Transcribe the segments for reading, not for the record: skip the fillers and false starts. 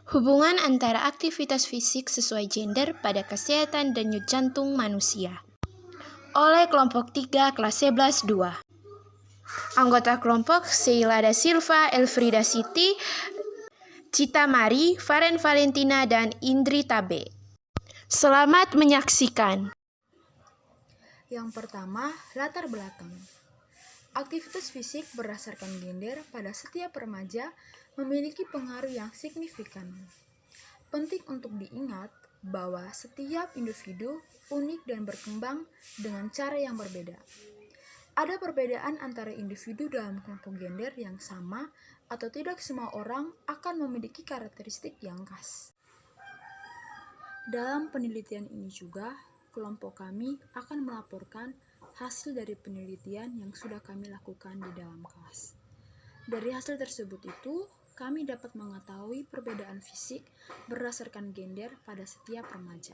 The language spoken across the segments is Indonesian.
Hubungan antara aktivitas fisik sesuai gender pada kesehatan denyut jantung manusia. Oleh kelompok 3 kelas 11-2. Anggota kelompok Sheila da Silva, Elfrida Siti, Cita Mari, Faren Valentina, dan Indri Tabe. Selamat menyaksikan. Yang pertama, latar belakang. Aktivitas fisik berdasarkan gender pada setiap remaja memiliki pengaruh yang signifikan. Penting untuk diingat bahwa setiap individu unik dan berkembang dengan cara yang berbeda. Ada perbedaan antara individu dalam kelompok gender yang sama atau tidak semua orang akan memiliki karakteristik yang khas. Dalam penelitian ini juga, kelompok kami akan melaporkan hasil dari penelitian yang sudah kami lakukan di dalam kelas. Dari hasil tersebut itu, kami dapat mengetahui perbedaan fisik berdasarkan gender pada setiap remaja.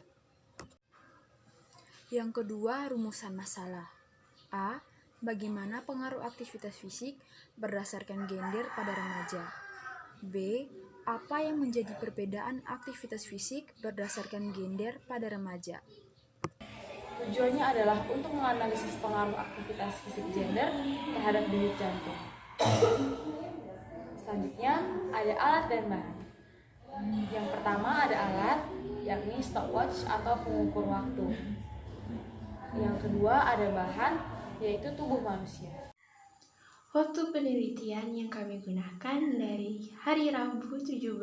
Yang kedua, rumusan masalah. A. Bagaimana pengaruh aktivitas fisik berdasarkan gender pada remaja? B. Apa yang menjadi perbedaan aktivitas fisik berdasarkan gender pada remaja? Tujuannya adalah untuk menganalisis pengaruh aktivitas fisik gender terhadap denyut jantung. Selanjutnya, ada alat dan bahan. Yang pertama ada alat, yakni stopwatch atau pengukur waktu. Yang kedua ada bahan, yaitu tubuh manusia. Waktu penelitian yang kami gunakan dari hari Rabu 17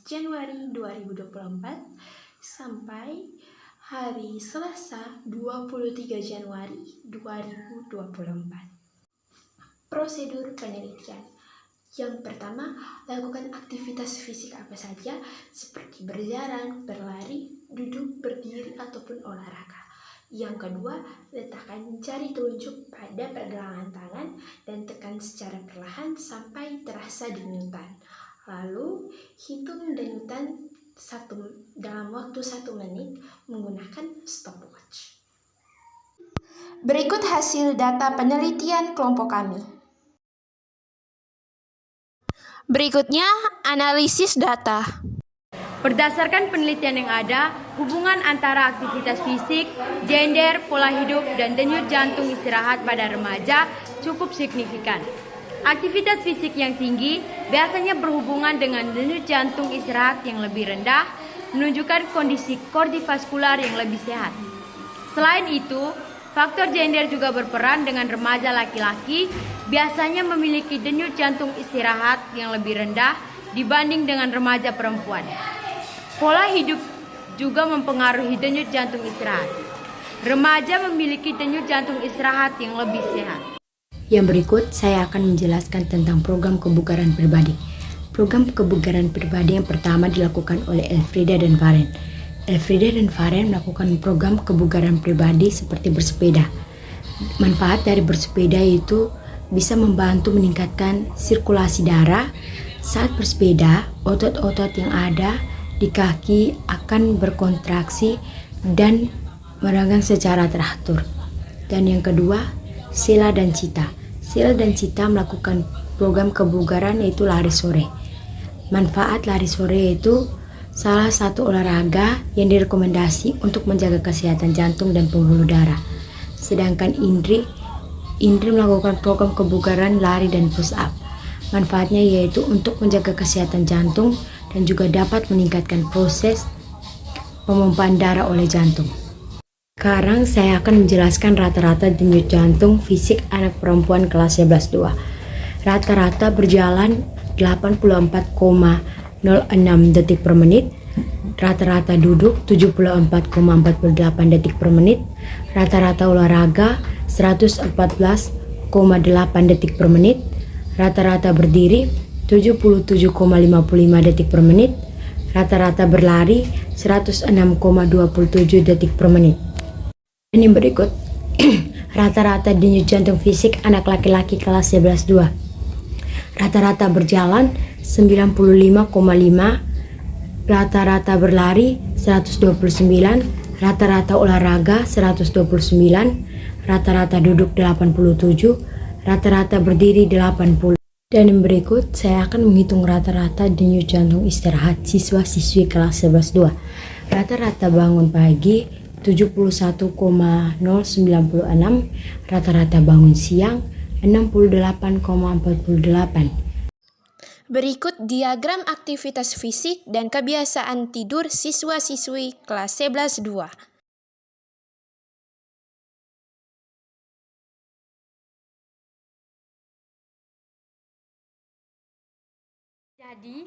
Januari 2024 sampai hari Selasa 23 Januari 2024. Prosedur penelitian. Yang pertama, lakukan aktivitas fisik apa saja seperti berjalan, berlari, duduk, berdiri, ataupun olahraga. Yang kedua, letakkan jari telunjuk pada pergelangan tangan dan tekan secara perlahan sampai terasa denyutan. Lalu, hitung denyutan dalam waktu 1 menit menggunakan stopwatch. Berikut hasil data penelitian kelompok kami. Berikutnya, analisis data. Berdasarkan penelitian yang ada, hubungan antara aktivitas fisik, gender, pola hidup, dan denyut jantung istirahat pada remaja cukup signifikan. Aktivitas fisik yang tinggi biasanya berhubungan dengan denyut jantung istirahat yang lebih rendah, menunjukkan kondisi kardiovaskular yang lebih sehat. Selain itu, faktor gender juga berperan dengan remaja laki-laki biasanya memiliki denyut jantung istirahat yang lebih rendah dibanding dengan remaja perempuan. Pola hidup juga mempengaruhi denyut jantung istirahat. Remaja memiliki denyut jantung istirahat yang lebih sehat. Yang berikut saya akan menjelaskan tentang program kebugaran pribadi. Program kebugaran pribadi yang pertama dilakukan oleh Elfrida dan Faren. Elfrida dan Faren melakukan program kebugaran pribadi seperti bersepeda. Manfaat dari bersepeda itu bisa membantu meningkatkan sirkulasi darah. Saat bersepeda, otot-otot yang ada di kaki akan berkontraksi dan merangsang secara teratur. Dan yang kedua, Sheila dan Cita. Sheila dan Cita melakukan program kebugaran yaitu lari sore. Manfaat lari sore itu salah satu olahraga yang direkomendasi untuk menjaga kesehatan jantung dan pembuluh darah. Sedangkan Indri melakukan program kebugaran lari dan push up. Manfaatnya yaitu untuk menjaga kesehatan jantung dan juga dapat meningkatkan proses pemompaan darah oleh jantung. Sekarang saya akan menjelaskan rata-rata denyut jantung fisik anak perempuan kelas 11-2. Rata-rata berjalan 84,06 detik per menit. Rata-rata duduk 74,48 detik per menit. Rata-rata olahraga 114,8 detik per menit. Rata-rata berdiri 77,55 detik per menit. Rata-rata berlari 106,27 detik per menit. Dan yang berikut, rata-rata denyut jantung fisik anak laki-laki kelas 11-2. Rata-rata berjalan 95,5, rata-rata berlari 129, rata-rata olahraga 129, rata-rata duduk 87, rata-rata berdiri 80. Dan yang berikut, saya akan menghitung rata-rata denyut jantung istirahat siswa-siswi kelas 11-2. Rata-rata bangun pagi 71,096, rata-rata bangun siang 68,48. Berikut diagram aktivitas fisik dan kebiasaan tidur siswa-siswi kelas 11-2. Jadi,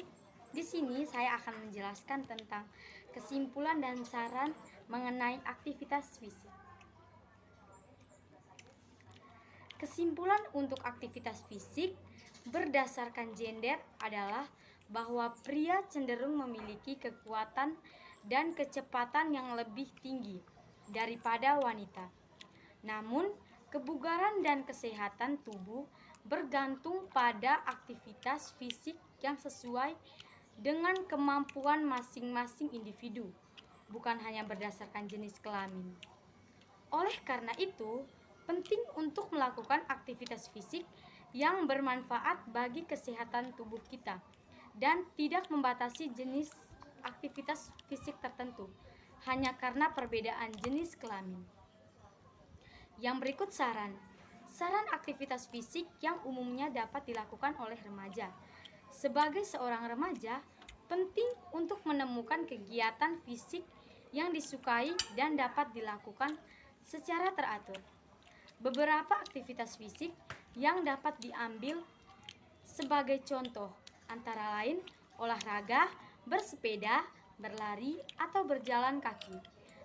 di sini saya akan menjelaskan tentang kesimpulan dan saran mengenai aktivitas fisik. Kesimpulan untuk aktivitas fisik berdasarkan gender adalah bahwa pria cenderung memiliki kekuatan dan kecepatan yang lebih tinggi daripada wanita. Namun, kebugaran dan kesehatan tubuh bergantung pada aktivitas fisik yang sesuai dengan kemampuan masing-masing individu, bukan hanya berdasarkan jenis kelamin. Oleh karena itu, penting untuk melakukan aktivitas fisik yang bermanfaat bagi kesehatan tubuh kita dan tidak membatasi jenis aktivitas fisik tertentu hanya karena perbedaan jenis kelamin. Yang berikut saran aktivitas fisik yang umumnya dapat dilakukan oleh remaja. Sebagai seorang remaja, penting untuk menemukan kegiatan fisik yang disukai dan dapat dilakukan secara teratur. Beberapa aktivitas fisik yang dapat diambil sebagai contoh antara lain olahraga, bersepeda, berlari, atau berjalan kaki.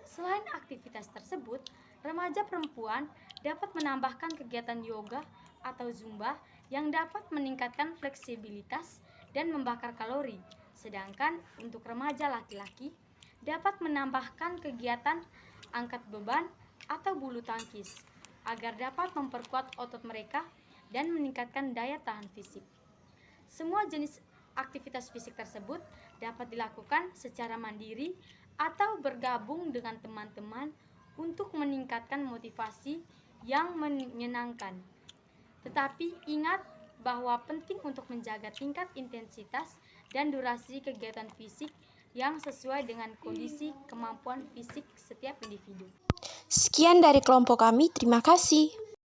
Selain aktivitas tersebut, remaja perempuan dapat menambahkan kegiatan yoga atau zumba yang dapat meningkatkan fleksibilitas dan membakar kalori. Sedangkan untuk remaja laki-laki dapat menambahkan kegiatan angkat beban atau bulu tangkis agar dapat memperkuat otot mereka dan meningkatkan daya tahan fisik. Semua jenis aktivitas fisik tersebut dapat dilakukan secara mandiri atau bergabung dengan teman-teman untuk meningkatkan motivasi yang menyenangkan. Tetapi ingat bahwa penting untuk menjaga tingkat intensitas dan durasi kegiatan fisik yang sesuai dengan kondisi kemampuan fisik setiap individu. Sekian dari kelompok kami, terima kasih.